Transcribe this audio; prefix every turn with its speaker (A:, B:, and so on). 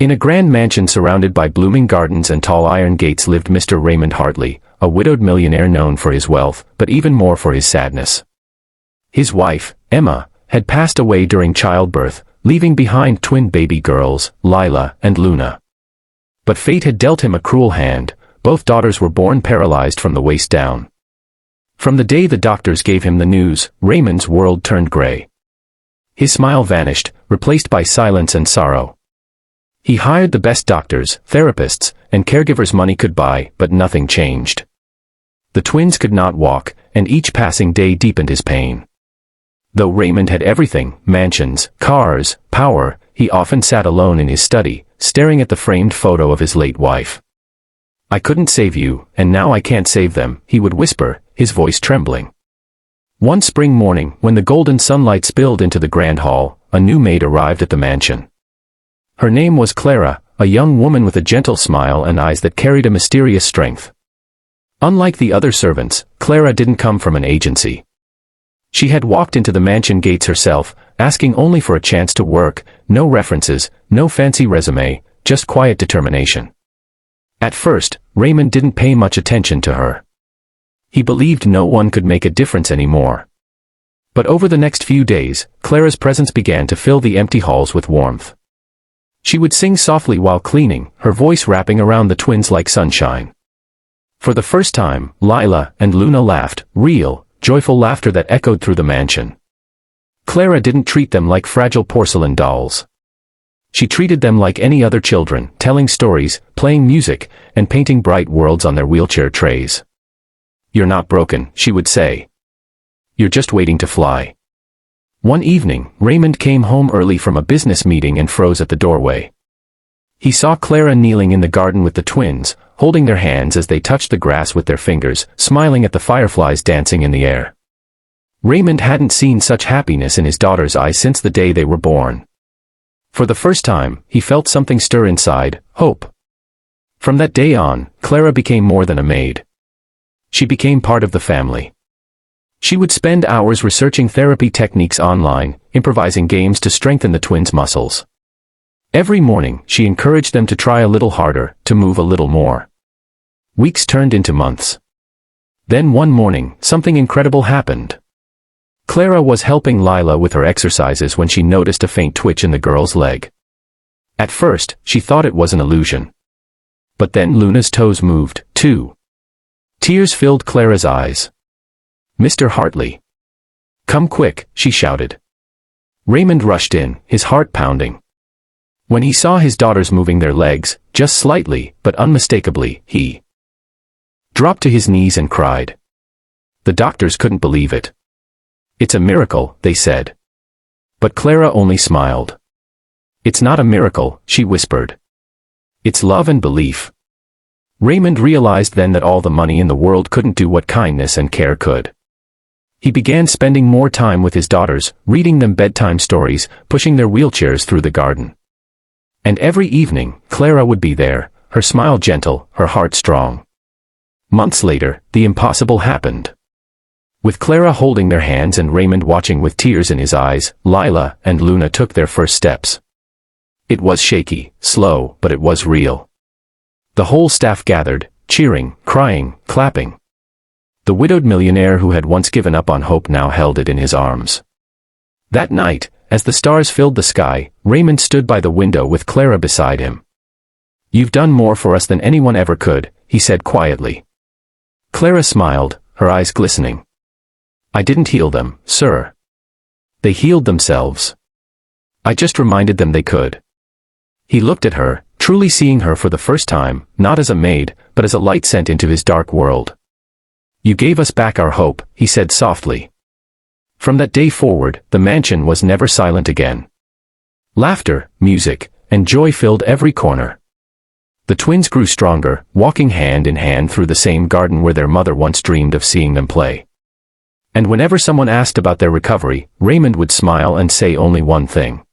A: In a grand mansion surrounded by blooming gardens and tall iron gates lived Mr. Raymond Hartley, a widowed millionaire known for his wealth, but even more for his sadness. His wife, Emma, had passed away during childbirth, leaving behind twin baby girls, Lila and Luna. But fate had dealt him a cruel hand. Both daughters were born paralyzed from the waist down. From the day the doctors gave him the news, Raymond's world turned gray. His smile vanished, replaced by silence and sorrow. He hired the best doctors, therapists, and caregivers money could buy, but nothing changed. The twins could not walk, and each passing day deepened his pain. Though Raymond had everything, mansions, cars, power, he often sat alone in his study, staring at the framed photo of his late wife. "I couldn't save you, and now I can't save them," he would whisper, his voice trembling. One spring morning, when the golden sunlight spilled into the grand hall, a new maid arrived at the mansion. Her name was Clara, a young woman with a gentle smile and eyes that carried a mysterious strength. Unlike the other servants, Clara didn't come from an agency. She had walked into the mansion gates herself, asking only for a chance to work, no references, no fancy resume, just quiet determination. At first, Raymond didn't pay much attention to her. He believed no one could make a difference anymore. But over the next few days, Clara's presence began to fill the empty halls with warmth. She would sing softly while cleaning, her voice wrapping around the twins like sunshine. For the first time, Lila and Luna laughed, real, joyful laughter that echoed through the mansion. Clara didn't treat them like fragile porcelain dolls. She treated them like any other children, telling stories, playing music, and painting bright worlds on their wheelchair trays. "You're not broken," she would say. "You're just waiting to fly." One evening, Raymond came home early from a business meeting and froze at the doorway. He saw Clara kneeling in the garden with the twins, holding their hands as they touched the grass with their fingers, smiling at the fireflies dancing in the air. Raymond hadn't seen such happiness in his daughter's eyes since the day they were born. For the first time, he felt something stir inside, hope. From that day on, Clara became more than a maid. She became part of the family. She would spend hours researching therapy techniques online, improvising games to strengthen the twins' muscles. Every morning, she encouraged them to try a little harder, to move a little more. Weeks turned into months. Then one morning, something incredible happened. Clara was helping Lila with her exercises when she noticed a faint twitch in the girl's leg. At first, she thought it was an illusion. But then Luna's toes moved, too. Tears filled Clara's eyes. "Mr. Hartley. Come quick," she shouted. Raymond rushed in, his heart pounding. When he saw his daughters moving their legs, just slightly, but unmistakably, he dropped to his knees and cried. The doctors couldn't believe it. "It's a miracle," they said. But Clara only smiled. "It's not a miracle," she whispered. "It's love and belief." Raymond realized then that all the money in the world couldn't do what kindness and care could. He began spending more time with his daughters, reading them bedtime stories, pushing their wheelchairs through the garden. And every evening, Clara would be there, her smile gentle, her heart strong. Months later, the impossible happened. With Clara holding their hands and Raymond watching with tears in his eyes, Lila and Luna took their first steps. It was shaky, slow, but it was real. The whole staff gathered, cheering, crying, clapping. The widowed millionaire who had once given up on hope now held it in his arms. That night, as the stars filled the sky, Raymond stood by the window with Clara beside him. "You've done more for us than anyone ever could," he said quietly. Clara smiled, her eyes glistening. "I didn't heal them, sir. They healed themselves. I just reminded them they could." He looked at her, truly seeing her for the first time, not as a maid, but as a light sent into his dark world. "You gave us back our hope," he said softly. From that day forward, the mansion was never silent again. Laughter, music, and joy filled every corner. The twins grew stronger, walking hand in hand through the same garden where their mother once dreamed of seeing them play. And whenever someone asked about their recovery, Raymond would smile and say only one thing.